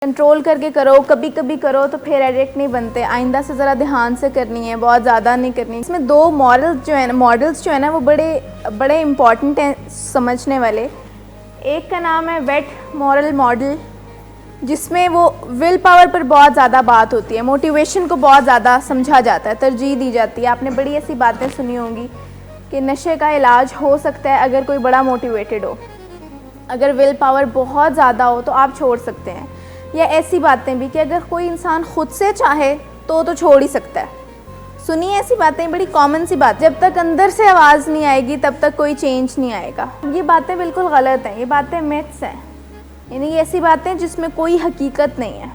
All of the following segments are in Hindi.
कंट्रोल करके करो, कभी कभी करो तो फिर एडिक्ट नहीं बनते। आइंदा से ज़रा ध्यान से करनी है, बहुत ज़्यादा नहीं करनी। इसमें दो मॉडल्स जो है ना वो बड़े इम्पॉर्टेंट हैं समझने वाले। एक का नाम है वेट मॉरल मॉडल, जिसमें वो विल पावर पर बहुत ज़्यादा बात होती है, मोटिवेशन को बहुत ज़्यादा समझा जाता है, तरजीह दी जाती है। आपने बड़ी ऐसी बातें सुनी होंगी कि नशे का इलाज हो सकता है अगर कोई बड़ा मोटिवेटेड हो, अगर विल पावर बहुत ज़्यादा हो तो आप छोड़ सकते हैं। या ऐसी बातें भी कि अगर कोई इंसान खुद से चाहे तो छोड़ ही सकता है। सुनिए ऐसी बातें, बड़ी कॉमन सी बात। जब तक अंदर से आवाज़ नहीं आएगी तब तक कोई चेंज नहीं आएगा। ये बातें बिल्कुल गलत हैं, ये बातें मिथ्स हैं, यानी ये ऐसी बातें जिसमें कोई हकीकत नहीं है।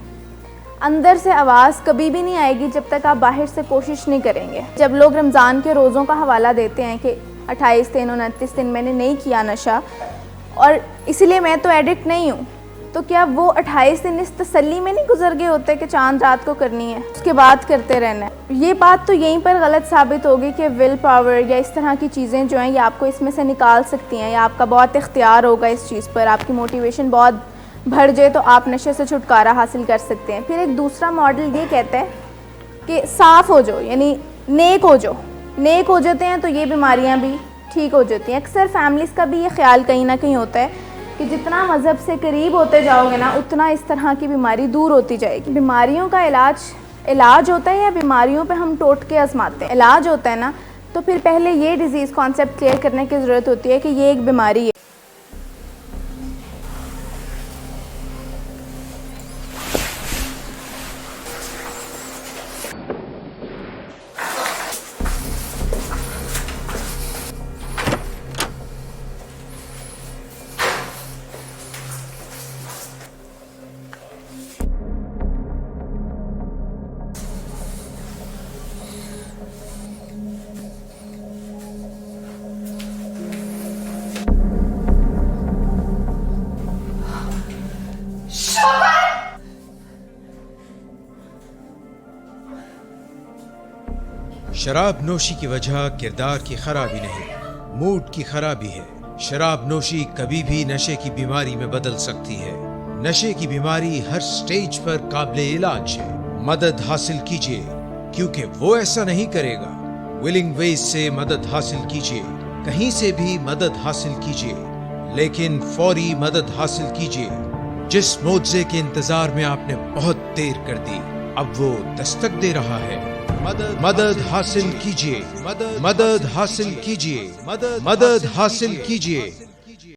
अंदर से आवाज़ कभी भी नहीं आएगी जब तक आप बाहर से कोशिश नहीं करेंगे। जब लोग रमज़ान के रोज़ों का हवाला देते हैं कि 28 दिन 29 दिन मैंने नहीं किया नशा और इसलिए मैं तो एडिक्ट नहीं हूँ, तो क्या वो 28 दिन इस तसल्ली में नहीं गुजर गए होते कि चांद रात को करनी है, उसके बाद करते रहना है। ये बात तो यहीं पर गलत साबित होगी कि विल पावर या इस तरह की चीज़ें जो हैं ये आपको इसमें से निकाल सकती हैं, या आपका बहुत इख्तियार होगा इस चीज़ पर, आपकी मोटिवेशन बहुत बढ़ जाए तो आप नशे से छुटकारा हासिल कर सकते हैं। फिर एक दूसरा मॉडल ये कहता है कि साफ़ हो जाओ, यानी नेक हो जाओ। नेक हो जाते हैं तो ये बीमारियाँ भी ठीक हो जाती हैं। अक्सर फैमिलीज़ का भी ये ख्याल कहीं ना कहीं होता है कि जितना मज़हब से करीब होते जाओगे ना उतना इस तरह की बीमारी दूर होती जाएगी। बीमारियों का इलाज होता है या बीमारियों पे हम टोटके आजमाते हैं? इलाज होता है ना, तो फिर पहले ये डिज़ीज़ कॉन्सेप्ट क्लियर करने की ज़रूरत होती है कि ये एक बीमारी है। शराब नोशी की वजह किरदार की खराबी नहीं, मूड की खराबी है। शराब नोशी कभी भी नशे की बीमारी में बदल सकती है। नशे की बीमारी हर स्टेज पर काबिल इलाज है। मदद हासिल कीजिए, क्योंकि वो ऐसा नहीं करेगा। विलिंग वेज से मदद हासिल कीजिए, कहीं से भी मदद हासिल कीजिए, लेकिन फौरी मदद हासिल कीजिए। जिस मुआवजे के इंतजार में आपने बहुत देर कर दी, अब वो दस्तक दे रहा है। मदद हासिल कीजिए, मदद हासिल कीजिए, मदद हासिल कीजिए।